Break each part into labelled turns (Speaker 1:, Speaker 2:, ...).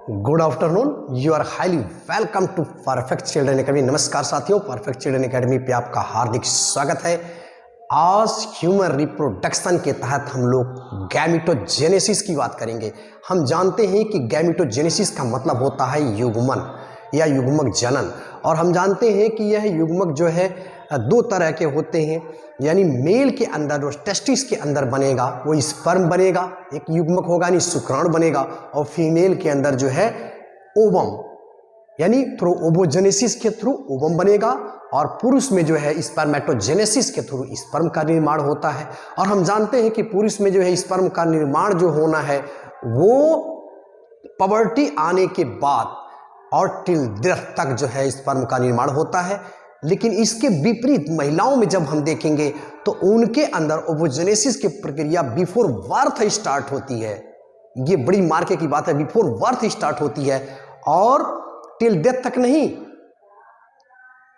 Speaker 1: Good afternoon, you are highly welcome to perfect children academy. नमस्कार साथियों, perfect children academy पे आपका हार्दिक स्वागत है। आज ह्यूमन रिप्रोडक्शन के तहत हम लोग गैमेटोजेनेसिस की बात करेंगे। हम जानते हैं कि गैमेटोजेनेसिस का मतलब होता है युग्मन या युग्मक जनन, और हम जानते हैं कि यह युग्मक जो है दो तरह के होते हैं। यानी मेल के अंदर जो टेस्टिस के अंदर बनेगा वो स्पर्म बनेगा, एक युग्मक होगा यानी शुक्राणु बनेगा, और फीमेल के अंदर जो है ओवम यानी थ्रू ओवोजेनेसिस के थ्रू ओवम बनेगा, और पुरुष में जो है स्पर्मेटोजेनेसिस के थ्रू स्पर्म का निर्माण होता है। और हम जानते हैं कि पुरुष में जो है स्पर्म का निर्माण जो होना है वो पबर्टी आने के बाद और टिल डेथ तक जो है स्पर्म का निर्माण होता है। लेकिन इसके विपरीत महिलाओं में जब हम देखेंगे तो उनके अंदर ओवोजेनेसिस की प्रक्रिया बिफोर बर्थ स्टार्ट होती है। ये बड़ी मार्के की बात है, बिफोर बर्थ स्टार्ट होती है और टिल डेथ तक नहीं,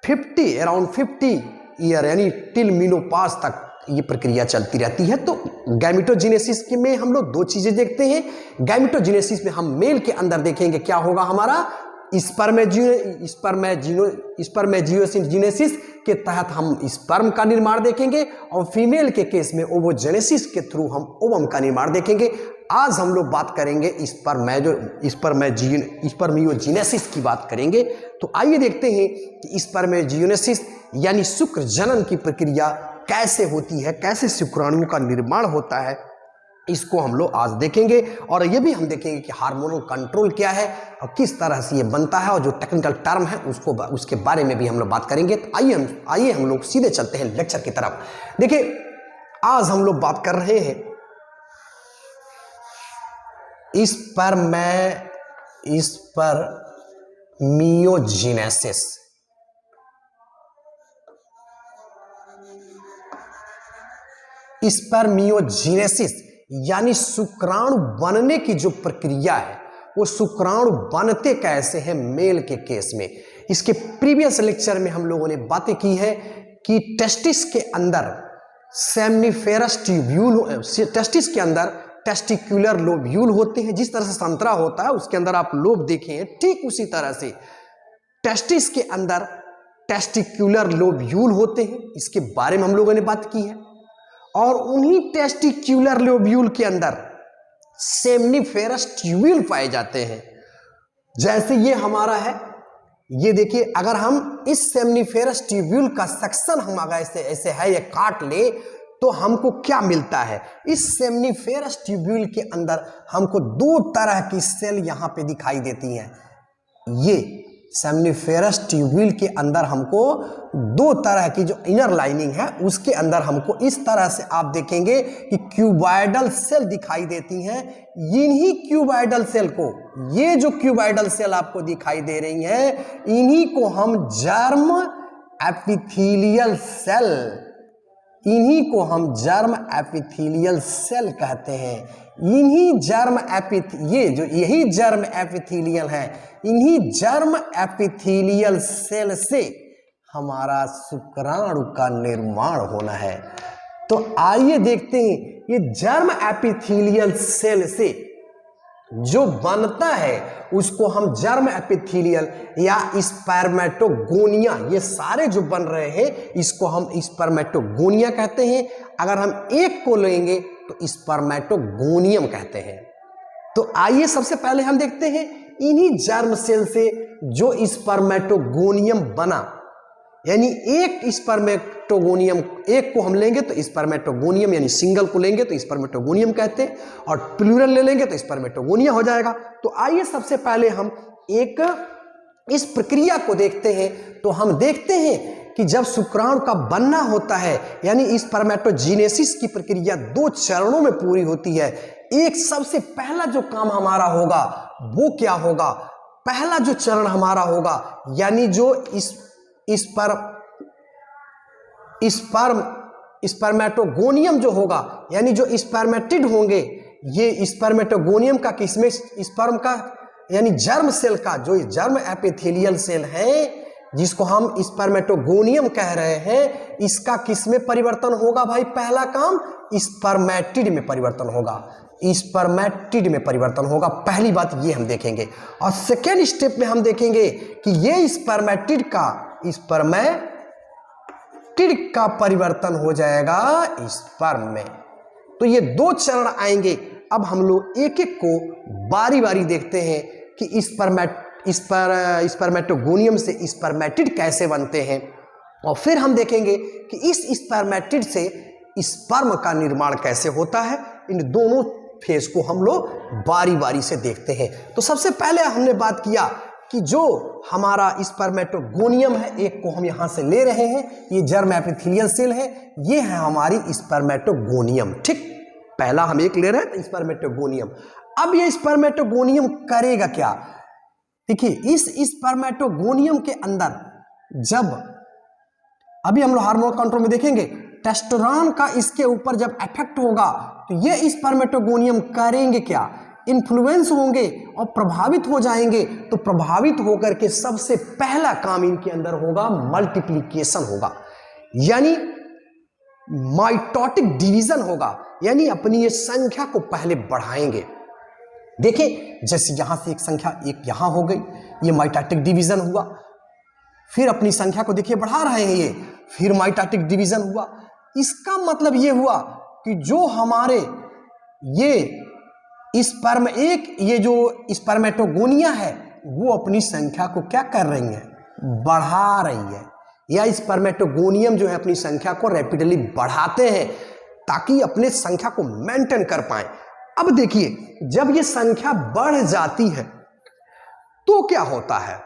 Speaker 1: अराउंड 50 ईयर यानी टिल मेनोपॉज तक ये प्रक्रिया चलती रहती है। तो गैमेटोजेनेसिस के में हम लोग दो चीजें देखते हैं। गैमेटोजेनेसिस में हम मेल के अंदर देखेंगे क्या होगा, हमारा स्पर्मेजीनेसिस के तहत हम स्पर्म का निर्माण देखेंगे, और फीमेल के केस में ओवोजेनेसिस के थ्रू हम ओवम का निर्माण देखेंगे। आज हम लोग बात करेंगे स्पर्मियोजेनेसिस की बात करेंगे। तो आइए देखते हैं कि स्पर्मियोजेनेसिस यानी शुक्र जनन की प्रक्रिया कैसे होती है, कैसे शुक्राणुओं का निर्माण होता है, इसको हम लोग आज देखेंगे। और ये भी हम देखेंगे कि हार्मोनल कंट्रोल क्या है और किस तरह से ये बनता है, और जो टेक्निकल टर्म है उसके बारे में भी हम लोग बात करेंगे। तो आइए हम लोग सीधे चलते हैं लेक्चर की तरफ। देखिए, आज हम लोग बात कर रहे हैं स्पर्मियोजेनेसिस। स्पर्मियोजेनेसिस यानी शुक्राणु बनने की जो प्रक्रिया है, वो शुक्राणु बनते कैसे हैं मेल के केस में। इसके प्रीवियस लेक्चर में हम लोगों ने बातें की है कि टेस्टिस के अंदर सेमनीफेरस ट्यूब्यूल, टेस्टिस के अंदर टेस्टिकुलर लोब्यूल होते हैं। जिस तरह से संतरा होता है उसके अंदर आप लोब देखे हैं, ठीक उसी तरह से टेस्टिस के अंदर टेस्टिकुलर लोब्यूल होते हैं। इसके बारे में हम लोगों ने बात की है। और उन्हीं टेस्टिक्यूलर लोब्यूल के अंदर सेमनीफेरस ट्यूब्यूल पाए जाते हैं। जैसे ये हमारा है, ये देखिए, अगर हम इस सेमनीफेरस ट्यूब्यूल का सेक्शन हम अगर ऐसे है ये काट ले तो हमको क्या मिलता है। इस सेमनीफेरस ट्यूब्यूल के अंदर हमको दो तरह की सेल यहां पे दिखाई देती हैं। ये सेमनीफेरस ट्यूब्यूल के अंदर हमको दो तरह की जो इनर लाइनिंग है उसके अंदर हमको इस तरह से आप देखेंगे कि क्यूबॉइडल सेल दिखाई देती हैं। इन्हीं क्यूबॉइडल सेल को, ये जो क्यूबॉइडल सेल आपको दिखाई दे रही हैं, इन्हीं को हम जर्म एपिथेलियल सेल, इन्हीं को हम जर्म एपिथेलियल सेल कहते हैं। इन्हीं जर्म यही जर्म एपिथेलियल है। इन्हीं जर्म एपिथेलियल सेल से हमारा शुक्राणु का निर्माण होना है। तो आइए देखते हैं, ये जर्म एपिथेलियल सेल से जो बनता है उसको हम जर्म एपिथेलियल या स्पर्मेटोगोनिया, ये सारे जो बन रहे हैं इसको हम स्पर्मेटोगोनिया कहते हैं। अगर हम एक को लेंगे तो स्पर्मेटोगोनियम कहते हैं। तो आइए सबसे पहले हम देखते हैं इन्हीं जर्म सेल से जो स्पर्मेटोगोनियम बना, यानी एक स्पर्मेटोगोनियम, एक को हम लेंगे तो स्पर्मेटोगोनियम, यानी सिंगल को लेंगे तो स्पर्मेटोगोनियम कहते हैं, और प्लूरल ले लेंगे तो स्पर्मेटोगोनिया हो जाएगा। तो आइए सबसे पहले हम एक इस प्रक्रिया को देखते हैं। तो हम देखते हैं कि जब शुक्राणु का बनना होता है, यानी स्पर्मेटोजेनेसिस की प्रक्रिया दो चरणों में पूरी होती है। एक सबसे पहला जो काम हमारा होगा वो क्या होगा, पहला जो चरण हमारा होगा, यानी जो स्पर्मेटोगोनियम जो होगा, यानी जो स्पर्मेटिड होंगे, ये स्पर्मेटोगोनियम का किसमें, स्पर्म का यानी जर्म सेल का, जो जर्म एपिथेलियल सेल है जिसको हम स्पर्मेटोगोनियम कह रहे हैं, इसका किसमें परिवर्तन होगा भाई, पहला काम स्पर्मेटिड में परिवर्तन होगा। स्पर्मेटिड में परिवर्तन होगा। पहली बात ये हम देखेंगे। और सेकेंड स्टेप में हम देखेंगे कि ये स्पर्मेटिड का परिवर्तन हो जाएगा स्पर्म में। तो ये दो चरण आएंगे। अब हम लोग एक एक को बारी बारी देखते हैं कि स्पर्मेटोगोनियम से स्पर्मेटिड कैसे बनते हैं, और फिर हम देखेंगे कि इस स्पर्मेटिड से स्पर्म का निर्माण कैसे होता है। इन दोनों फेज को हम लोग बारी बारी से देखते हैं। तो सबसे पहले हमने बात किया कि जो हमारा स्पर्मेटोगोनियम है, एक को हम यहां से ले रहे हैं, ये जर्म एपिथेलियल सेल है, ये है हमारी स्पर्मेटोगोनियम। ठीक, पहला हम एक ले रहे हैं स्पर्मेटोगोनियम। अब ये स्पर्मेटोगोनियम करेगा क्या? देखिए, इस स्पर्मेटोगोनियम के अंदर जब अभी हम लोग हार्मोन कंट्रोल में देखेंगे, टेस्टोस्टेरोन का इसके ऊपर जब इफेक्ट होगा तो ये स्पर्मेटोगोनियम करेंगे क्या? इन्फ्लुएंस होंगे और प्रभावित हो जाएंगे। तो प्रभावित होकर के सबसे पहला काम इनके अंदर होगा मल्टीप्लिकेशन होगा, यानी माइटोटिक डिवीजन होगा, यानी अपनी ये संख्या को पहले बढ़ाएंगे। देखिए, जैसे यहां से एक संख्या एक यहां हो गई, ये माइटोटिक डिवीजन हुआ, फिर अपनी संख्या को देखिए बढ़ा रहे हैं ये, फिर माइटोटिक डिवीजन हुआ। इसका मतलब ये हुआ कि जो हमारे ये स्पर्म एक, ये जो स्पर्मेटोगोनिया है, वो अपनी संख्या को क्या कर रही है? बढ़ा रही है। या स्पर्मेटोगोनियम जो है अपनी संख्या को रैपिडली बढ़ाते हैं ताकि अपने संख्या को मेंटेन कर पाए। अब देखिए, जब ये संख्या बढ़ जाती है तो क्या होता है?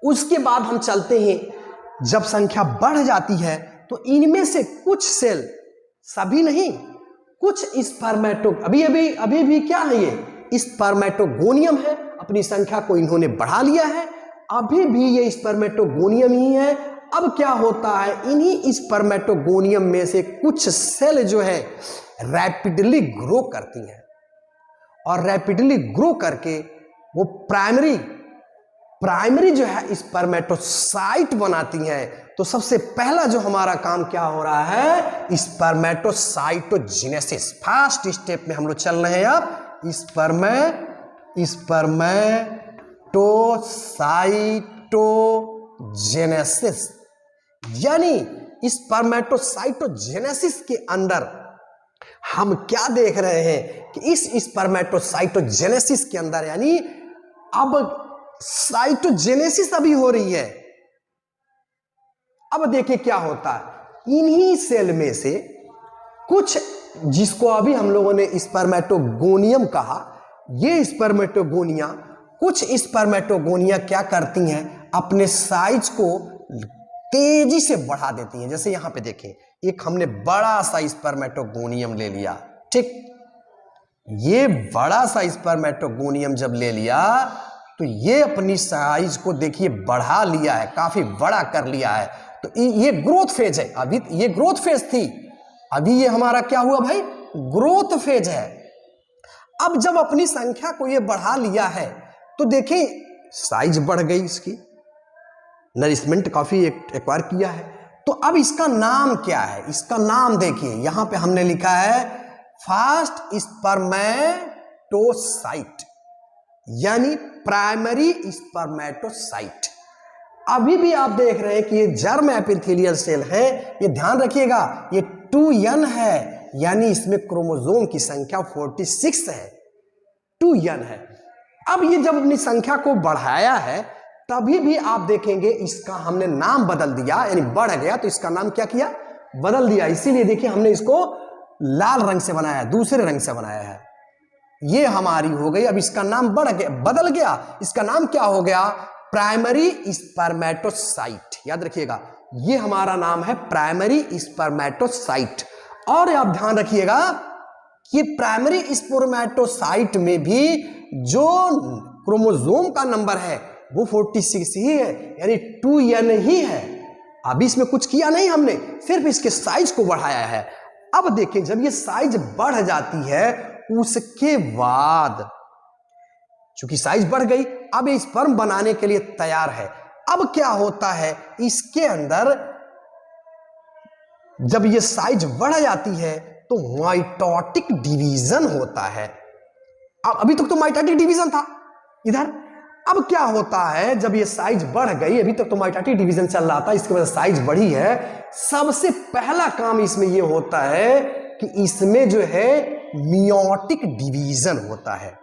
Speaker 1: उसके बाद हम चलते हैं, जब संख्या बढ़ जाती है तो इनमें से कुछ सेल, सभी नहीं, कुछ स्पर्मेटो अभी भी क्या है? ये स्पर्मेटोगोनियम है, अपनी संख्या को इन्होंने बढ़ा लिया है, अभी भी ये स्पर्मेटोगोनियम ही है। अब क्या होता है? इन्हीं स्पर्मेटोगोनियम में से कुछ सेल जो है रैपिडली ग्रो करती हैं, और रैपिडली ग्रो करके वो प्राइमरी जो है स्पर्मेटोसाइट बनाती हैं। तो सबसे पहला जो हमारा काम क्या हो रहा है? स्पर्मेटोसाइटोजेनेसिस। फर्स्ट स्टेप में हम लोग चल रहे हैं अब स्पर्मेटोसाइटोजेनेसिस, यानी स्पर्मेटोसाइटोजेनेसिस के अंदर हम क्या देख रहे हैं कि इस स्पर्मेटोसाइटोजेनेसिस के अंदर, यानी अब साइटोजेनेसिस अभी हो रही है। अब देखिए क्या होता है, इन्हीं सेल में से कुछ, जिसको अभी हम लोगों ने स्पर्मेटोगोनियम कहा, ये स्पर्मेटोगोनिया, कुछ स्पर्मेटोगोनिया क्या करती हैं? अपने साइज को तेजी से बढ़ा देती हैं। जैसे यहां पे देखें, एक हमने बड़ा सा स्पर्मेटोगोनियम ले लिया, ठीक, ये बड़ा सा स्पर्मेटोगोनियम जब ले लिया तो ये अपनी साइज को देखिए बढ़ा लिया है, काफी बड़ा कर लिया है। तो ये ग्रोथ फेज है। अभी ये ग्रोथ फेज थी, अभी ये हमारा क्या हुआ भाई? ग्रोथ फेज है। अब जब अपनी संख्या को ये बढ़ा लिया है तो देखिए साइज बढ़ गई, इसकी नरिशमेंट काफी एक्वायर किया है। तो अब इसका नाम क्या है? इसका नाम देखिए, यहां पे हमने लिखा है फर्स्ट स्पर्मेटोसाइट, यानी प्राइमरी स्पर्मेटोसाइट। अभी भी आप देख रहे हैं कि ये जर्म एपिथेलियल सेल है, ये ध्यान रखिएगा, ये 2n है, यानी इसमें क्रोमोसोम की संख्या 46 है, 2n है। अब ये जब अपनी संख्या को बढ़ाया है तभी भी आप देखेंगे इसका हमने नाम बदल दिया, यानी बढ़ गया तो इसका नाम क्या किया? बदल दिया। इसीलिए देखिए हमने इसको लाल रंग से बनाया, दूसरे रंग से बनाया है। ये हमारी हो गई, अब इसका नाम बदल गया, इसका नाम क्या हो गया? Primary spermatocyte. याद रखिएगा, ये हमारा नाम है प्राइमरी स्पर्मेटोसाइट। और आप ध्यान रखिएगा कि प्राइमरी स्पर्मेटोसाइट में भी जो क्रोमोसोम का नंबर है वो 46 ही है, यानी 2n ही है। अभी इसमें कुछ किया नहीं हमने, सिर्फ इसके साइज को बढ़ाया है। अब देखिए, जब ये साइज बढ़ जाती है उसके बाद, चूंकि साइज बढ़ गई, अब ये स्पर्म बनाने के लिए तैयार है। अब क्या होता है, इसके अंदर जब ये साइज बढ़ जाती है तो माइटोटिक डिवीजन होता है। अब अभी तक तो माइटोटिक डिवीजन था इधर, अब क्या होता है जब ये साइज बढ़ गई, अभी तक तो माइटोटिक डिवीजन चल रहा था, इसके वजह से साइज बढ़ी है। सबसे पहला काम इसमें ये होता है कि इसमें जो है मियोटिक डिवीजन होता है।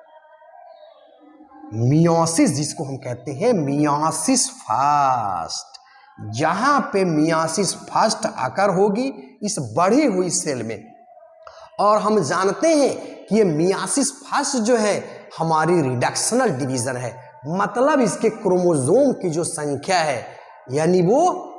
Speaker 1: मियोसिस जिसको हम कहते हैं मियोसिस फर्स्ट, जहां पे मियोसिस फर्स्ट आकर होगी इस बढ़ी हुई सेल में। और हम जानते हैं कि ये मियोसिस फर्स्ट जो है हमारी रिडक्शनल डिवीजन है, मतलब इसके क्रोमोसोम की जो संख्या है यानी वो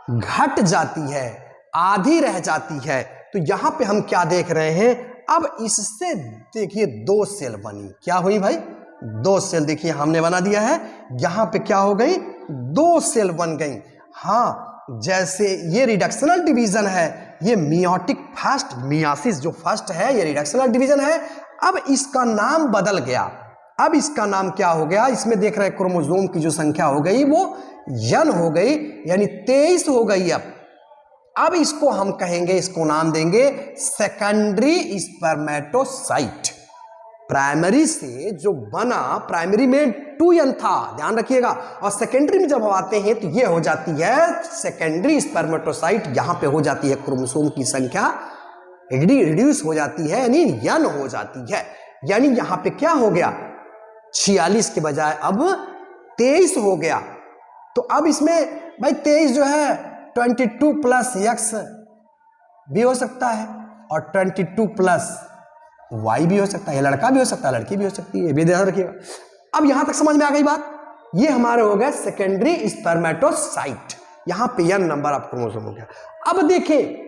Speaker 1: घट जाती है, आधी रह जाती है। तो यहां पे हम क्या देख रहे हैं, अब इससे देखिए दो सेल बनी, क्या हुई भाई, दो सेल देखिए हमने बना दिया है, यहां पे क्या हो गई, दो सेल बन गई। हाँ, जैसे ये रिडक्शनल डिवीजन है, ये मियोटिक फर्स्ट, मियोसिस जो फर्स्ट है ये रिडक्शनल डिवीजन है। अब इसका नाम बदल गया, अब इसका नाम क्या हो गया, इसमें देख रहे हैं क्रोमोसोम की जो संख्या हो गई वो n हो गई, यानी 23 हो गई। अब इसको हम कहेंगे, इसको नाम देंगे सेकेंडरी स्पर्मेटोसाइट। प्राइमरी से जो बना, प्राइमरी में 2n था, ध्यान रखिएगा, और सेकेंडरी में जब हम आते हैं तो ये हो जाती है सेकेंडरी स्पर्मेटोसाइट। यहां पे हो जाती है क्रोमोसोम की संख्या रिड्यूस हो जाती है, यानी n हो जाती है। यानी यहां पे क्या हो गया, 46 के बजाय अब 23 हो गया। तो अब इसमें भाई 23 जो है 22 प्लस x भी हो सकता है और 22 प्लस y भी हो सकता है, लड़का भी हो सकता है, लड़की भी हो सकती है, ये भी ध्यान रखिएगा। अब यहां तक समझ में आ गई बात, ये हमारे हो गए सेकेंडरी स्पर्मेटोसाइट, यहां पे n नंबर ऑफ क्रोमोसोम हो गया। अब देखें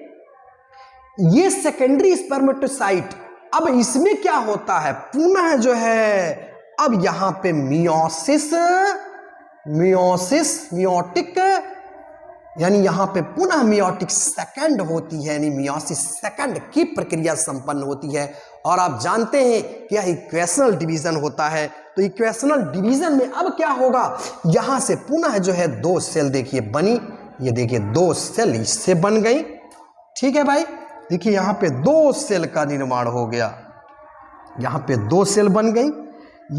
Speaker 1: ये सेकेंडरी स्पर्मेटोसाइट, अब इसमें क्या होता है, पुनः जो है अब यहां पे मियोसिस, मियोटिक, यानी यहां पे पुनः मियोटिक सेकंड होती है, यानी मियोसिस सेकंड की प्रक्रिया संपन्न होती है। और आप जानते हैं कि यह इक्वेशनल डिवीजन होता है। तो इक्वेशनल डिवीजन में अब क्या होगा, यहां से पुनः जो है दो सेल देखिए बनी, ये देखिए दो सेल इससे बन गई, ठीक है भाई। देखिए यहां पे दो सेल का निर्माण हो गया, यहां पे दो सेल बन गई।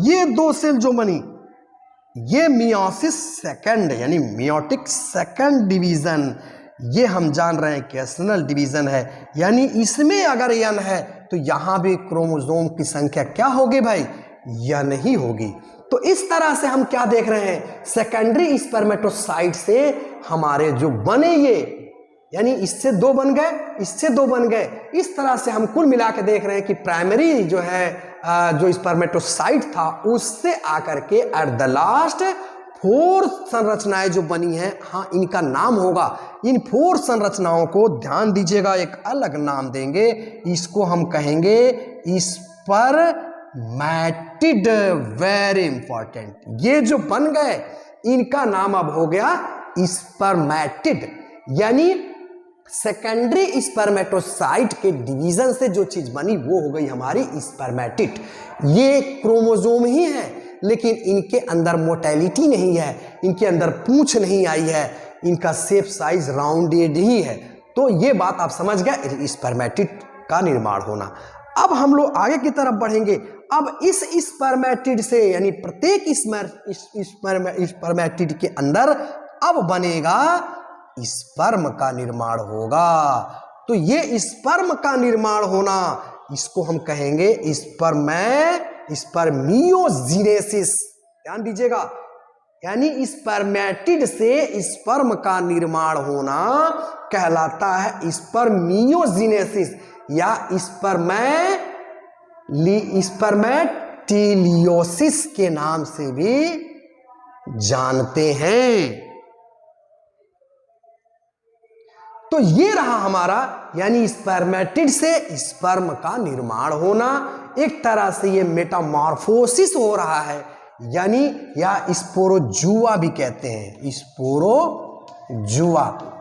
Speaker 1: ये दो सेल जो बनी ये मियोसिस सेकंड, यानी मियोटिक सेकंड डिवीजन, ये हम जान रहे हैं इक्वेशनल डिवीजन है। यानी इसमें अगर n है तो यहां भी क्रोमोसोम की संख्या क्या होगी भाई, n ही होगी। तो इस तरह से हम क्या देख रहे हैं, सेकेंडरी स्पर्मेटोसाइट से हमारे जो बने ये, यानी इससे दो बन गए, इससे दो बन गए, इस तरह से हम कुल मिला के देख रहे हैं कि प्राइमरी जो है जो स्पर्मेटोसाइट था उससे आकर के एट द लास्ट 4 संरचनाएं जो बनी हैं, हाँ इनका नाम होगा, इन 4 संरचनाओं को ध्यान दीजिएगा, एक अलग नाम देंगे, इसको हम कहेंगे स्पर्मेटिड, वेरी इंपॉर्टेंट। ये जो बन गए इनका नाम अब हो गया स्पर्मेटिड, यानी सेकेंडरी स्पर्मेटोसाइट के डिवीजन से जो चीज बनी वो हो गई हमारी स्पर्मेटिड। ये क्रोमोसोम ही है लेकिन इनके अंदर मोटेलिटी नहीं है, इनके अंदर पूंछ नहीं आई है, इनका शेप साइज राउंडेड ही है। तो ये बात आप समझ गए, स्पर्मेटिड का निर्माण होना। अब हम लोग आगे की तरफ बढ़ेंगे। अब इस स्पर्मेटिड से, यानी प्रत्येक स्पर्मेटिड के अंदर अब बनेगा स्पर्म का निर्माण होगा। तो ये स्पर्म का निर्माण होना, इसको हम कहेंगे स्पर्मियोजेनेसिस, ध्यान दीजिएगा, यानी स्पर्मेटिड से स्पर्म का निर्माण होना कहलाता है स्पर्मियोजेनेसिस या स्पर्मेटिलियोसिस के नाम से भी जानते हैं। तो ये रहा हमारा, यानी स्पर्मेटिड से स्पर्म का निर्माण होना। एक तरह से ये मेटामॉर्फोसिस हो रहा है, यानी या स्पोरोजुआ भी कहते हैं,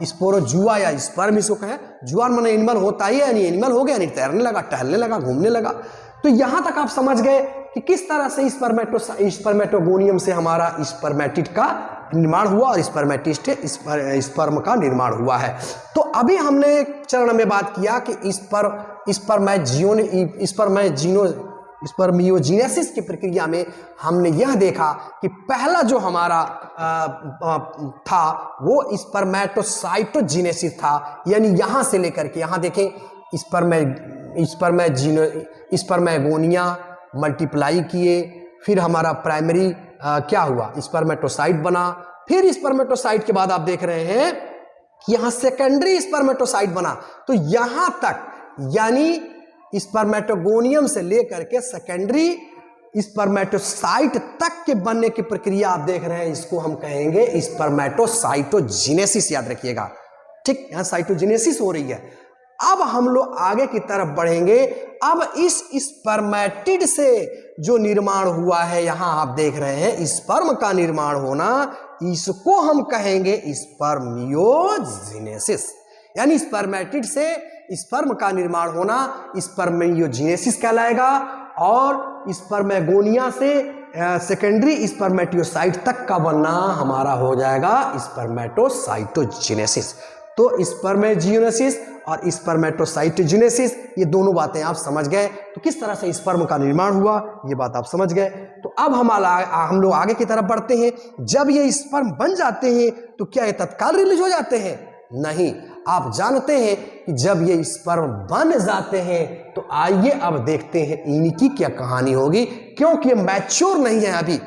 Speaker 1: स्पोरोजुआ या स्पर्म इसको कहें। जुआ माने एनिमल होता ही है, यानी एनिमल हो गया, यानी तैरने लगा, टहलने लगा, घूमने लगा। तो यहां तक आप समझ गए कि किस तरह से स्पर्मेटोगोनियम से हमारा स्पर्मेटिड का निर्माण हुआ और स्पर्म का निर्माण हुआ है। तो अभी हमने चरण में बात किया कि स्पर्मियोजेनेसिस की प्रक्रिया में हमने यह देखा कि पहला जो हमारा था वो स्पर्मेटोसाइटोजेनेसिस था, यानी यहां से लेकर के यहां देखें स्पर्मेगोनिया मल्टीप्लाई किए, फिर हमारा प्राइमरी क्या हुआ, स्पर्मेटोसाइट बना, फिर स्पर्मेटोसाइट के बाद आप देख रहे हैं कि यहां सेकेंडरी स्पर्मेटोसाइट बना। तो यहां तक यानी स्पर्मेटोगोनियम से लेकर के सेकेंडरी स्पर्मेटोसाइट तक के बनने की प्रक्रिया आप देख रहे हैं, इसको हम कहेंगे स्पर्मेटोसाइटोजेनेसिस, याद रखिएगा। ठीक, यहां साइटोजेनेसिस हो रही है। अब हम लोग आगे की तरफ बढ़ेंगे। अब इस स्पर्मेटिड से जो निर्माण हुआ है, यहां आप देख रहे हैं स्पर्म का निर्माण होना, इसको हम कहेंगे स्पर्मियोजेनेसिस। यानी स्पर्मेटिड से स्पर्म का निर्माण होना स्पर्मियोजेनेसिस कहलाएगा, और स्पर्मेगोनिया से सेकेंडरी स्पर्मेटियोसाइट तक का बनना हमारा हो जाएगा स्पर्मेटोसाइटोजेनेसिस। तो स्पर्मेजियोनेसिस और स्पर्मेटोसाइटोजेनेसिस, ये दोनों बातें आप समझ गए। तो किस तरह से स्पर्म का निर्माण हुआ ये बात आप समझ गए। तो अब हम लोग आगे की तरफ बढ़ते हैं। जब ये स्पर्म बन जाते हैं तो क्या ये तत्काल रिलीज हो जाते हैं? नहीं, आप जानते हैं कि जब ये स्पर्म बन जाते हैं तो आइए अब देखते हैं इनकी क्या कहानी होगी, क्योंकि ये मैच्योर नहीं है अभी।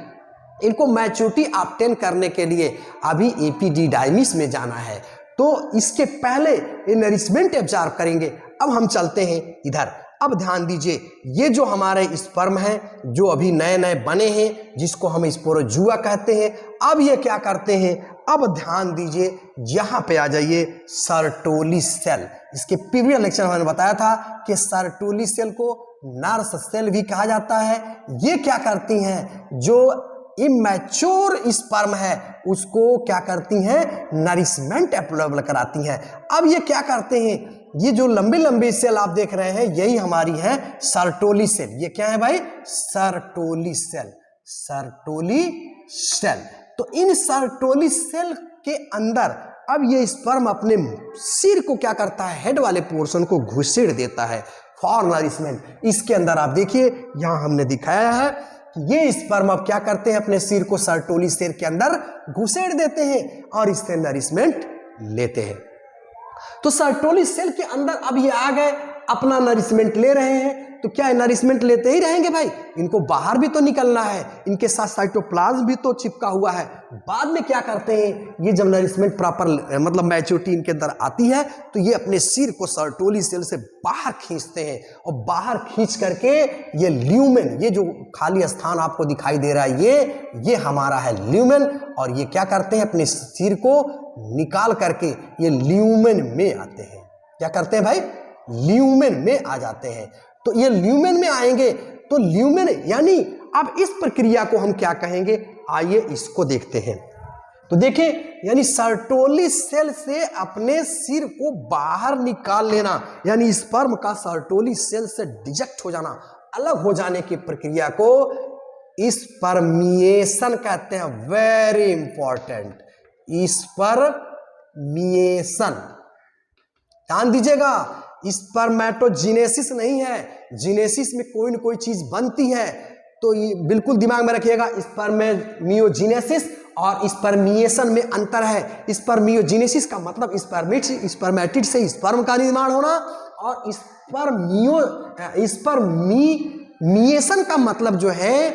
Speaker 1: इनको मैच्योरिटी ऑब्टेन करने के लिए अभी एपिडिडाइमिस में जाना है, तो इसके पहले ये नरिशमेंट एब्जॉर्ब करेंगे। अब हम चलते हैं इधर। अब ध्यान दीजिए, ये जो हमारे स्पर्म हैं जो अभी नए नए बने हैं, जिसको हम स्पोरोजुआ कहते हैं, अब ये क्या करते हैं? अब ध्यान दीजिए, यहां पे आ जाइए, सर्टोली सेल। इसके प्रीवियस लेक्चर में मैंने बताया था कि सर्टोली सेल को नर्स सेल भी कहा जाता है। ये क्या करती हैं? जो इमैच्योर स्पर्म है उसको क्या करती हैं? नरिशमेंट अवेलेबल कराती हैं। अब ये क्या करते हैं? ये जो लंबी लंबी सेल आप देख रहे हैं, यही हमारी है सर्टोली सेल। ये क्या है भाई? Sertoli cell. Sertoli cell. तो इन सर्टोली सेल के अंदर अब ये स्पर्म अपने सिर को क्या करता है? हेड वाले पोर्शन को घुसेड़ देता है फॉर नरिशमेंट। इसके अंदर आप देखिए, यहां हमने दिखाया है ये स्पर्म अब क्या करते हैं? अपने सिर को सर्टोली सेल के अंदर घुसेड़ देते हैं और इससे नरिशमेंट लेते हैं। तो सर्टोली सेल के अंदर अब ये आ गए, अपना नरिशमेंट ले रहे हैं। तो क्या नरिशमेंट लेते ही रहेंगे भाई? इनको बाहर भी तो निकलना है, इनके साथ साइटोप्लाज्म भी तो चिपका हुआ है। बाद में क्या करते हैं? ये जब नरिशमेंट प्रॉपर मतलब मैच्योरिटी इनके अंदर आती है तो ये अपने सिर को सर्टोली सेल से बाहर खींचते हैं, और बाहर खींच करके ये ल्यूमेन, ये जो खाली स्थान आपको दिखाई दे रहा है, ये हमारा है ल्यूमेन। और ये क्या करते हैं? अपने सिर को निकाल करके ये ल्यूमेन में आते हैं। क्या करते हैं भाई? ल्यूमेन में आ जाते हैं। तो ये ल्यूमेन में आएंगे तो ल्यूमेन यानी अब इस प्रक्रिया को हम क्या कहेंगे? आइए इसको देखते हैं। तो देखें, यानी सर्टोली सेल से अपने सिर को बाहर निकाल लेना, यानी स्पर्म का सर्टोली सेल से डिजेक्ट हो जाना, अलग हो जाने की प्रक्रिया को स्पर्मिएशन कहते हैं। Very important, spermiation. ध्यान दीजिएगा, स्पर्मेटोजेनेसिस नहीं है। जेनेसिस में कोई न कोई चीज बनती है, तो ये बिल्कुल दिमाग में रखिएगा। स्पर्मियोजेनेसिस और स्पर्मिएशन में अंतर है। स्पर्मियोजेनेसिस का मतलब स्पर्मेटिड से स्पर्म का निर्माण होना, और स्पर्मिएशन का मतलब जो है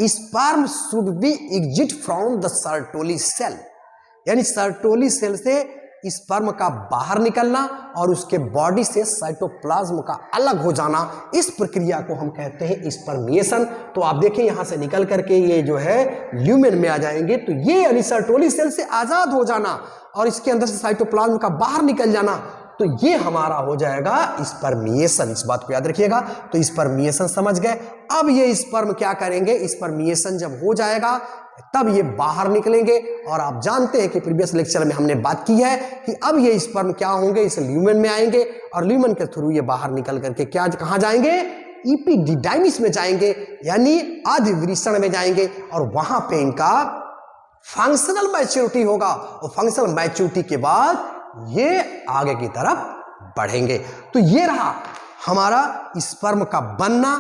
Speaker 1: sperm should be exit from the Sertoli cell, यानी सर्टोली सेल से स्पर्म का बाहर निकलना और उसके बॉडी से साइटोप्लाज्म का अलग हो जाना, इस प्रक्रिया को हम कहते हैं स्पर्मिएशन। तो आप देखें, यहां से निकल करके ये जो है ल्यूमेन में आ जाएंगे। तो ये यानी सर्टोली सेल से आजाद हो जाना और इसके अंदर से साइटोप्लाज्म का बाहर निकल जाना, तो ये हमारा हो जाएगा स्पर्मिएशन। इस बात को याद रखिएगा। तो स्पर्मिएशन समझ गए। अब ये स्पर्म क्या करेंगे? स्पर्मिएशन जब हो जाएगा तब ये बाहर निकलेंगे, और आप जानते हैं कि प्रीवियस लेक्चर में हमने बात की है कि अब ये स्पर्म क्या होंगे? इस ल्यूमेन में आएंगे, और ल्यूमेन के थ्रू ये बाहर निकल करके क्या कहां जाएंगे? इपिडिडाइमिस में जाएंगे, यानी अधिवृषण में जाएंगे, और वहां पे इनका फंक्शनल मैच्योरिटी होगा, और फंक्शनल मैच्योरिटी के बाद ये आगे की तरफ बढ़ेंगे। तो ये रहा हमारा स्पर्म का बनना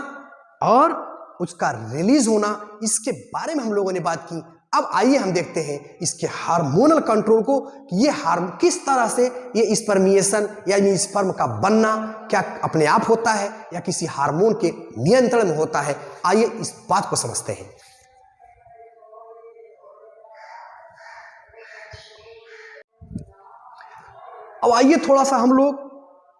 Speaker 1: और उसका रिलीज होना, इसके बारे में हम लोगों ने बात की। अब आइए हम देखते हैं इसके हार्मोनल कंट्रोल को, कि ये किस तरह से ये स्पर्मिएशन यानी स्पर्म का बनना क्या अपने आप होता है या किसी हार्मोन के नियंत्रण में होता है। आइए इस बात को समझते हैं। अब आइए थोड़ा सा हम लोग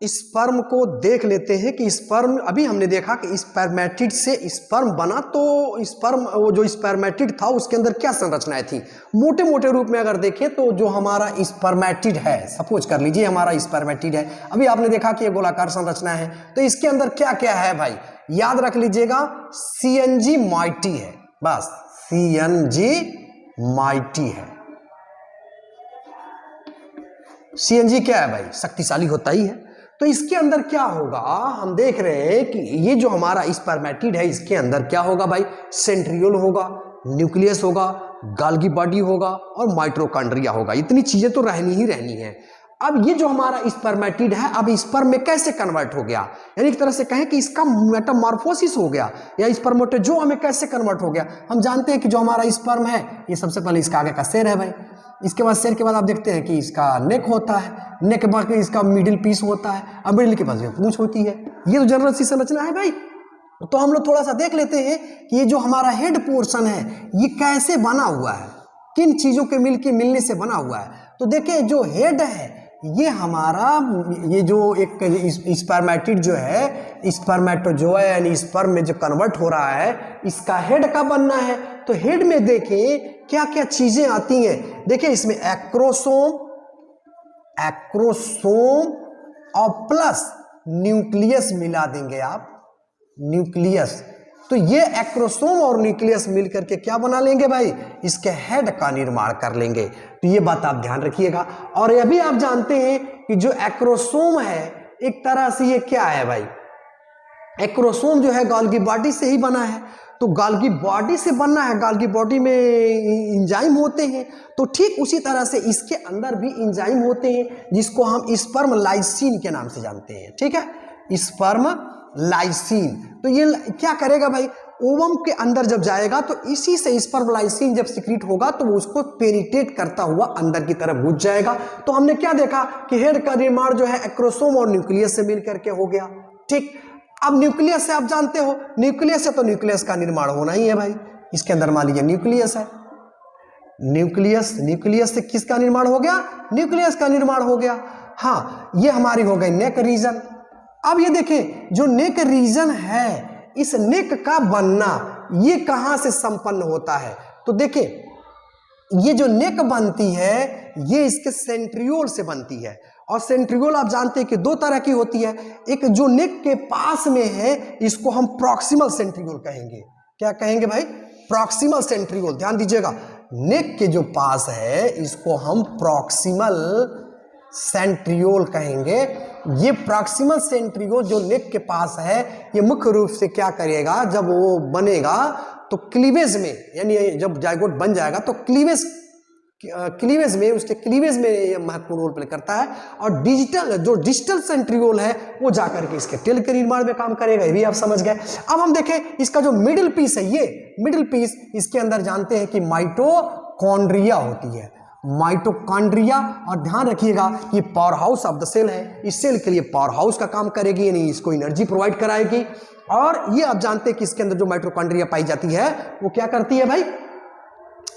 Speaker 1: स्पर्म को देख लेते हैं कि स्पर्म, अभी हमने देखा कि स्पर्मेटिड से स्पर्म बना, तो स्पर्म, वो जो स्पर्मेटिड था उसके अंदर क्या संरचनाएं थी। मोटे मोटे रूप में अगर देखें तो जो हमारा स्पर्मेटिड है, सपोज कर लीजिए हमारा स्पर्मेटिड है, अभी आपने देखा कि ये गोलाकार संरचना है, तो इसके अंदर क्या क्या है भाई, याद रख लीजिएगा, CNG माइटी है, बस CNG माइटी है। CNG क्या है भाई, शक्तिशाली होता ही है। तो इसके अंदर क्या होगा, हम देख रहे हैं कि ये जो हमारा स्पर्मेटिड है इसके अंदर क्या होगा भाई, सेंट्रियोल होगा, न्यूक्लियस होगा, गाल्गी बॉडी होगा और माइटोकॉन्ड्रिया होगा। इतनी चीजें तो रहनी ही रहनी है। अब ये जो हमारा स्पर्मेटिड है अब स्पर्म में कैसे कन्वर्ट हो गया, यानी एक तरह से कहें कि इसका मेटामॉर्फोसिस हो गया या स्पर्मेटोजोआ में कैसे कन्वर्ट हो गया। हम जानते हैं कि जो हमारा स्पर्म है ये सबसे पहले इसका आगे का सेल है भाई, इसके बाद सेल के बाद आप देखते हैं कि इसका नेक होता है, नेक के बाद इसका मिडिल पीस होता है, अब मिडिल के बाद पूंछ होती है। ये तो जनरल सी संरचना है भाई। तो हम लोग थोड़ा सा देख लेते हैं कि ये जो हमारा हेड पोर्शन है ये कैसे बना हुआ है, किन चीजों के मिलने से बना हुआ है। तो देखिए जो हेड है ये हमारा, ये जो एक स्पर्मेटिड जो है, स्पर्मेटोजोआ यानी स्पर्म में जो कन्वर्ट हो रहा है, इसका हेड का बनना है। तो हेड में देखें क्या क्या चीजें आती हैं। देखिए इसमें एक्रोसोम और प्लस न्यूक्लियस मिला देंगे आप, न्यूक्लियस। तो ये एक्रोसोम और न्यूक्लियस मिलकर के क्या बना लेंगे भाई, इसके हेड का निर्माण कर लेंगे। तो ये बात आप ध्यान रखिएगा। और ये भी आप जानते हैं कि जो एक्रोसोम है एक तरह से ये क्या है भाई, एक्रोसोम जो है गाल्गी बॉडी से ही बना है। तो गाल्गी बॉडी से बनना है, गाल्गी बॉडी में एंजाइम होते हैं, तो ठीक उसी तरह से इसके अंदर भी एंजाइम होते हैं जिसको हम स्पर्म लाइसिन के नाम से जानते हैं। ठीक है, स्पर्म लाइसिन। तो ये क्या करेगा भाई, ओवम के अंदर जब जाएगा तो इसी से स्पर्म लाइसिन जब सिक्रीट होगा तो वो उसको पेनिट्रेट करता हुआ अंदर की तरफ घुस जाएगा। तो हमने क्या देखा कि हेड का निर्माण जो है एक्रोसोम और न्यूक्लियस से मिलकर के हो गया। ठीक, अब न्यूक्लियस से आप जानते हो, न्यूक्लियस से तो न्यूक्लियस का निर्माण होना ही है भाई। इसके अंदर मान लीजिए न्यूक्लियस है, न्यूक्लियस से किसका निर्माण हो गया, न्यूक्लियस का निर्माण हो गया। हाँ, ये हमारी हो गई नेक रीजन। अब ये देखें जो नेक रीजन है, इस नेक का बनना ये कहां से संपन्न होता है। तो देखें ये जो नेक बनती है ये इसके सेंट्रियोल से बनती है। और सेंट्रियोल आप जानते हैं कि दो तरह की होती है, एक जो नेक के पास में है इसको हम प्रॉक्सिमल सेंट्रियोल कहेंगे। क्या कहेंगे भाई, प्रॉक्सिमल सेंट्रियोल। ध्यान दीजिएगा, नेक के जो पास है इसको हम प्रॉक्सिमल सेंट्रियोल कहेंगे। ये प्रॉक्सिमल सेंट्रियोल जो नेक के पास है ये मुख्य रूप से क्या करेगा, जब वो बनेगा तो क्लीवेज में, यानी जब जाइगोट बन जाएगा तो क्लीवेज में उसके क्लीवेज में ये महत्वपूर्ण रोल प्ले करता है। और डिजिटल सेंट्रियोल है वो जाकर के इसके टेल के निर्माण में काम करेगा। ये भी आप समझ गए। अब हम देखें इसका जो मिडिल पीस है, ये मिडिल पीस इसके अंदर जानते हैं कि माइटोकॉन्ड्रिया होती है, माइटोकॉन्ड्रिया। और ध्यान रखिएगा ये power house of the cell है, इस सेल के लिए पावर हाउस का काम करेगी, यानी इसको एनर्जी प्रोवाइड कराएगी। और ये आप जानते हैं कि इसके अंदर जो माइटोकॉन्ड्रिया पाई जाती है वो क्या करती है भाई,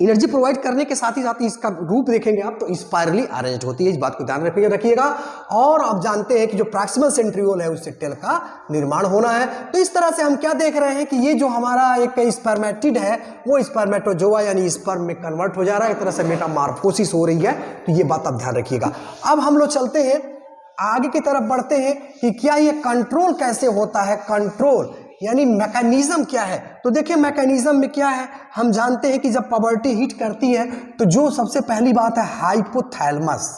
Speaker 1: एनर्जी प्रोवाइड करने के साथ ही इसका रूप देखेंगे आप तो स्पाइरली अरेंज्ड होती है। इस बात को ध्यान रखिएगा। और आप जानते हैं कि जो प्रॉक्सिमल सेंट्रियोल है उससे टेल का निर्माण होना है। तो इस तरह से हम क्या देख रहे हैं कि ये जो हमारा एक स्पर्मेटिड है वो स्पर्मेटोजोआ यानी स्पर्म में कन्वर्ट हो जा रहा है, एक तरह से मेटामॉर्फोसिस हो रही है। तो ये बात आप ध्यान रखिएगा। अब हम लोग चलते हैं आगे की तरफ बढ़ते हैं कि क्या ये कंट्रोल कैसे होता है, कंट्रोल यानी मैकेनिज्म क्या है। तो देखिए मैकेनिज्म में क्या है, हम जानते हैं कि जब प्यूबर्टी हिट करती है तो जो सबसे पहली बात है हाइपोथैलेमस,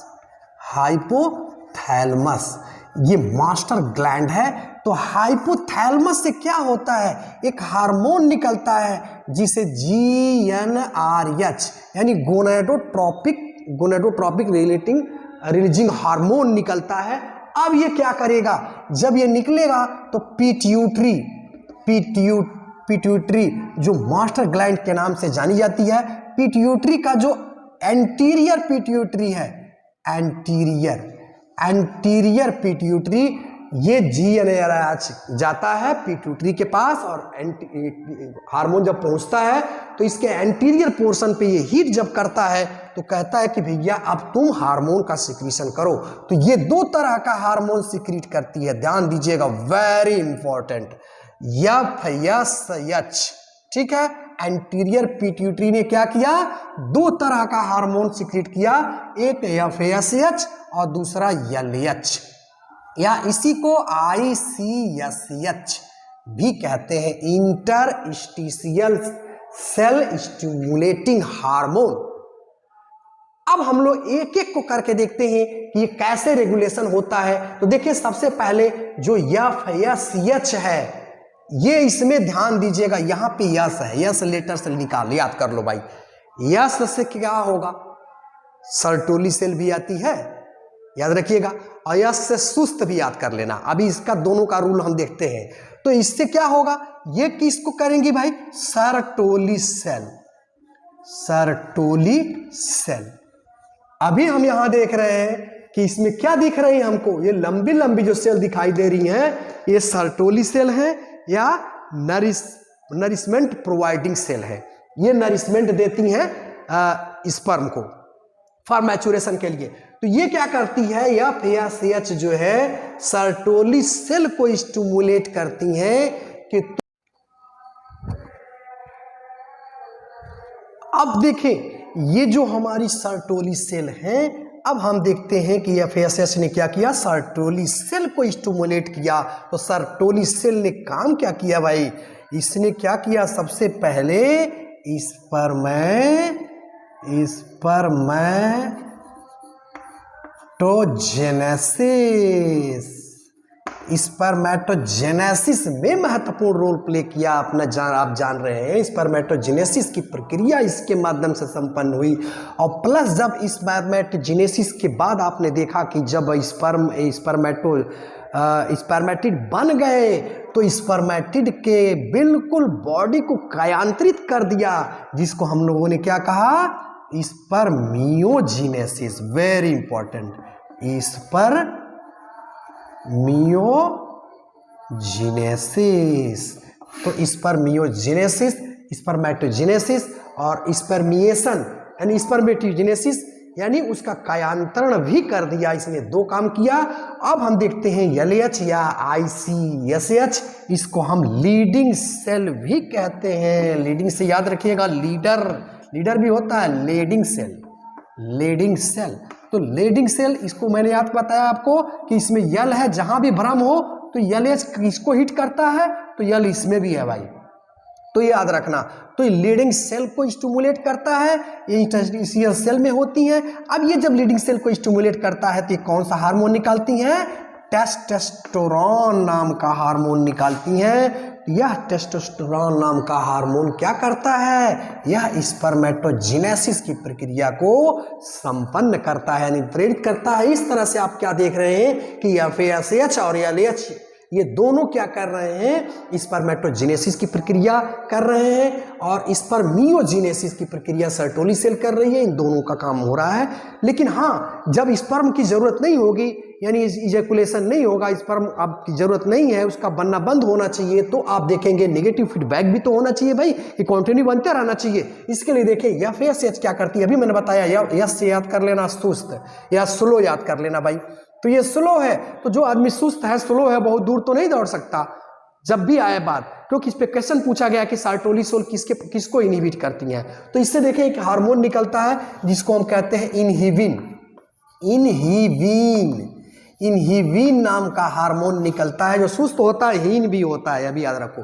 Speaker 1: ये मास्टर ग्लैंड है तो हाइपोथैलेमस से क्या होता है, एक हार्मोन निकलता है जिसे GnRH यानी गोनेडोट्रोपिक रिलीजिंग हार्मोन निकलता है। अब ये क्या करेगा, जब ये निकलेगा तो पिट्यूटरी जो मास्टर ग्लैंड के नाम से जानी जाती है, पिट्यूटरी का जो एंटीरियर पिट्यूटरी है, एंटीरियर पिट्यूटरी, ये GnRH जाता है पिट्यूटरी के पास और हार्मोन जब पहुंचता है तो इसके एंटीरियर पोर्शन पे ये हिट जब करता है तो कहता है कि भैया अब तुम हार्मोन का सिक्रीशन करो। तो ये दो तरह का हार्मोन सिक्रीट करती है, ध्यान दीजिएगा, वेरी इंपॉर्टेंट, FSH, ठीक है। एंटीरियर पिट्यूटरी ने क्या किया, दो तरह का हार्मोन सिक्रीट किया, एक FSH और दूसरा LH, या इसी को ICSH भी कहते हैं, इंटरस्टिशियल सेल स्टिमुलेटिंग हार्मोन। अब हम लोग एक एक को करके देखते हैं कि ये कैसे रेगुलेशन होता है। तो देखिए, सबसे पहले जो FSH है, ये इसमें ध्यान दीजिएगा, यहां पे यस है, यस लेटर से निकाल, याद कर लो भाई। यस से क्या होगा, सर्टोली सेल भी आती है, याद रखिएगा, और यस से सुस्त भी याद कर लेना। अभी इसका दोनों का रूल हम देखते हैं। तो इससे क्या होगा, ये किसको करेंगी भाई, सर्टोली सेल, सर्टोली सेल। अभी हम यहां देख रहे हैं कि इसमें क्या दिख रही है हमको, ये लंबी लंबी जो सेल दिखाई दे रही हैं, ये सर्टोली सेल है या नरिशमेंट प्रोवाइडिंग सेल है। ये नरिशमेंट देती हैं स्पर्म को फॉर मैचुरेशन के लिए। तो ये क्या करती है, FSH जो है सर्टोली सेल को स्टिमुलेट करती हैं कि अब देखें, ये जो हमारी सर्टोली सेल है, अब हम देखते हैं कि FSH ने क्या किया, सर्टोली सेल को स्टिमुलेट किया। तो सर्टोली सेल ने काम क्या किया भाई, इसने क्या किया, सबसे पहले स्पर्मेटोजेनेसिस में महत्वपूर्ण रोल प्ले किया। आप जान रहे हैं, स्पर्मेटोजेनेसिस की प्रक्रिया इसके माध्यम से संपन्न हुई। और प्लस जब स्पर्मेटोजेनेसिस के बाद आपने देखा कि जब स्पर्मेटिड बन गए तो स्पर्मेटिड के बिल्कुल बॉडी को कायांतरित कर दिया, जिसको हम लोगों ने क्या कहा, स्पर्मियोजेनेसिस। Very important, spermiogenesis. तो स्पर्मियोजेनेसिस, स्पर्मेटोजेनेसिस और स्पर्मिएशन यानी स्पर्मेटोजेनेसिस यानी उसका कायांतरण भी कर दिया, इसने दो काम किया। अब हम देखते हैं LH या ICSH, इसको हम लीडिंग सेल भी कहते हैं। लीडिंग से याद रखिएगा, लीडर भी होता है, लीडिंग सेल। तो लीडिंग सेल, इसको मैंने याद बताया आपको कि इसमें यल है, जहां भी भ्रम हो तो LH किसको हिट करता है, तो यल इसमें भी है भाई, तो याद रखना। तो ये लीडिंग सेल को स्टिमुलेट करता है, ये इंटरस्टिशियल सेल में होती है। अब ये जब लीडिंग सेल को स्टिमुलेट करता है तो ये कौन सा हार्मोन निकालती हैं, टेस्टोस्टेरोन नाम का हार्मोन निकालती हैं। यह टेस्टोस्टेरोन नाम का हार्मोन क्या करता है, यह स्पर्मेटोजेनेसिस की प्रक्रिया को संपन्न करता है, यानी प्रेरित करता है। इस तरह से आप क्या देख रहे हैं कि FSH और LH ये दोनों क्या कर रहे हैं, स्पर्मेटोजेनेसिस की प्रक्रिया कर रहे हैं और स्पर्मियोजेनेसिस की प्रक्रिया सर्टोली सेल कर रही है। इन दोनों का काम हो रहा है। लेकिन हाँ, जब स्पर्म की जरूरत नहीं होगी, यानी इजैकुलेशन नहीं होगा, स्पर्म आपकी जरूरत नहीं है, उसका बनना बंद होना चाहिए, तो आप देखेंगे नेगेटिव फीडबैक भी तो होना चाहिए भाई, कि कंटिन्यू बनते रहना चाहिए। इसके लिए देखिए FSH क्या करती है, अभी मैंने बताया, यस से याद कर लेना, सुस्त या स्लो याद कर लेना भाई। तो ये स्लो है, तो जो आदमी सुस्त है, स्लो है, बहुत दूर तो नहीं दौड़ सकता जब भी आए बात, क्योंकि इस पे क्वेश्चन पूछा गया कि सर्टोलिसोल किसको इनहिबिट करती हैं। तो इससे देखिए एक हार्मोन निकलता है जिसको हम कहते हैं इनहिबिन। इनहिबिन नाम का हार्मोन निकलता है, जो सुस्त होता है हीन भी होता है, अभी याद रखो।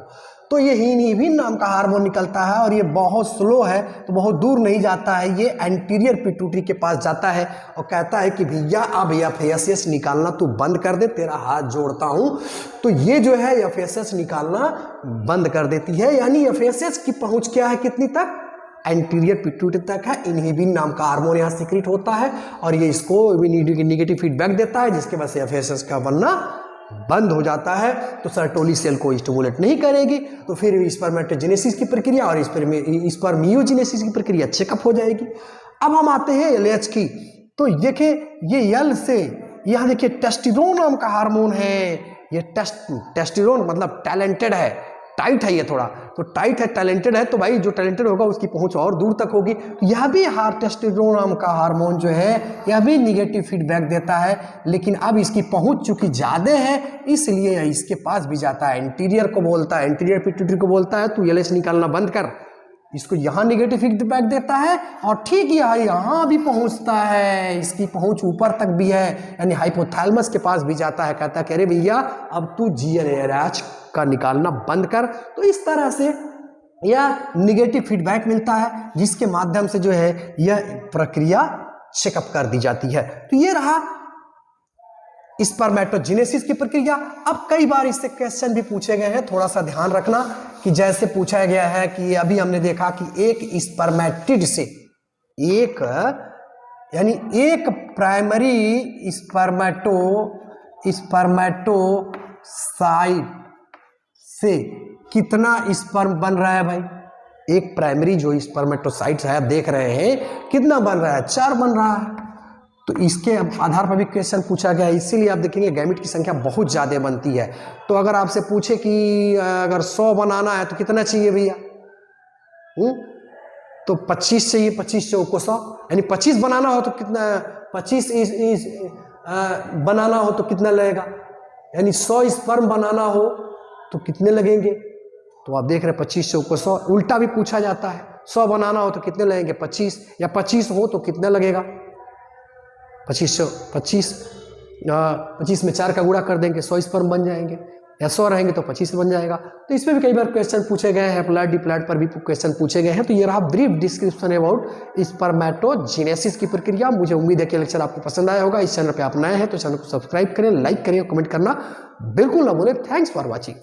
Speaker 1: तो ये इनहिबिन नाम का हार्मोन निकलता है और ये बहुत स्लो है, तो बहुत दूर नहीं जाता है, ये एंटीरियर पिट्यूटरी के पास जाता है और कहता है कि भैया अब एफएसएस निकालना तू बंद कर दे, तेरा हाथ जोड़ता हूं। तो ये जो है एफएसएस निकालना बंद कर देती है, यानी एफएसएस की पहुंच क्या है, कितनी तक, एंटीरियर पिट्यूटरी तक है। इनहिबिन नाम का हार्मोन यहाँ सीक्रेट होता है और ये इसको निगेटिव फीडबैक देता है, जिसके वजह से एफएसएस का बनना बंद हो जाता है। तो सर्टोली सेल को स्टिमुलेट नहीं करेगी, तो फिर स्पर्मेटोजेनेसिस की प्रक्रिया और स्पर्मियोजेनेसिस की प्रक्रिया चेकअप हो जाएगी। अब हम आते हैं एलएच की। तो देखिए ये एल से यहाँ देखिए टेस्टोस्टेरोन नाम का हार्मोन है। ये टेस्टोस्टेरोन मतलब टैलेंटेड है, टाइट है, ये थोड़ा तो टाइट है, टैलेंटेड है, तो भाई जो टैलेंटेड होगा उसकी पहुंच और दूर तक होगी। तो यह भी टेस्टोस्टेरोन नाम का हार्मोन जो है यह भी निगेटिव फीडबैक देता है, लेकिन अब इसकी पहुंच चूंकि ज़्यादा है इसलिए इसके पास भी जाता है, एंटीरियर को बोलता है, एंटीरियर पिट्यूटरी को बोलता है तू एलएच निकालना बंद कर। इसको यहाँ निगेटिव फीडबैक देता है और ठीक यहाँ भी पहुँचता है, इसकी पहुँच ऊपर तक भी है, यानी हाइपोथैलेमस के पास भी जाता है, कहता है कि अरे भैया अब तू जीएनएच का निकालना बंद कर। तो इस तरह से यह निगेटिव फीडबैक मिलता है, जिसके माध्यम से जो है यह प्रक्रिया चेकअप कर दी जाती है। तो ये रहा स्पर्मेटोजेनेसिस की प्रक्रिया। अब कई बार इससे क्वेश्चन भी पूछे गए हैं, थोड़ा सा ध्यान रखना कि जैसे पूछा गया है कि अभी हमने देखा कि एक स्पर्मेटिड से एक प्राइमरी स्पर्मेटोसाइट से कितना स्पर्म बन रहा है भाई। एक प्राइमरी जो स्पर्मेटोसाइट है आप देख रहे हैं कितना बन रहा है, 4 बन रहा है। तो इसके आधार पर भी क्वेश्चन पूछा गया है, इसीलिए आप देखेंगे गैमेट की संख्या बहुत ज़्यादा बनती है। तो अगर आपसे पूछे कि अगर 100 बनाना है तो कितना चाहिए भैया, तो 25 चाहिए, 25 चौको 100, यानी 25 बनाना हो तो कितना, 25 बनाना हो तो कितना लगेगा, यानी 100 स्पर्म बनाना हो तो कितने लगेंगे। तो आप देख रहे हैं 25 चौको 100। उल्टा भी पूछा जाता है, 100 बनाना हो तो कितने लगेंगे 25, या 25 हो तो कितना लगेगा 25 में 4 का गुणा कर देंगे 100 स्पर्म बन जाएंगे, या 100 रहेंगे तो 25 बन जाएगा। तो इसमें भी कई बार क्वेश्चन पूछे गए हैं, अप्लाइड डिप्लाइड पर भी क्वेश्चन पूछे गए हैं। तो ये रहा ब्रीफ डिस्क्रिप्शन अबाउट स्पर्मेटोजेनेसिस की प्रक्रिया। मुझे उम्मीद है कि लेक्चर आपको पसंद आया होगा। इस चैनल पे आप नए हैं तो चैनल को सब्सक्राइब करें, लाइक करें, कमेंट करना बिल्कुल ना भूलें। Thanks for watching.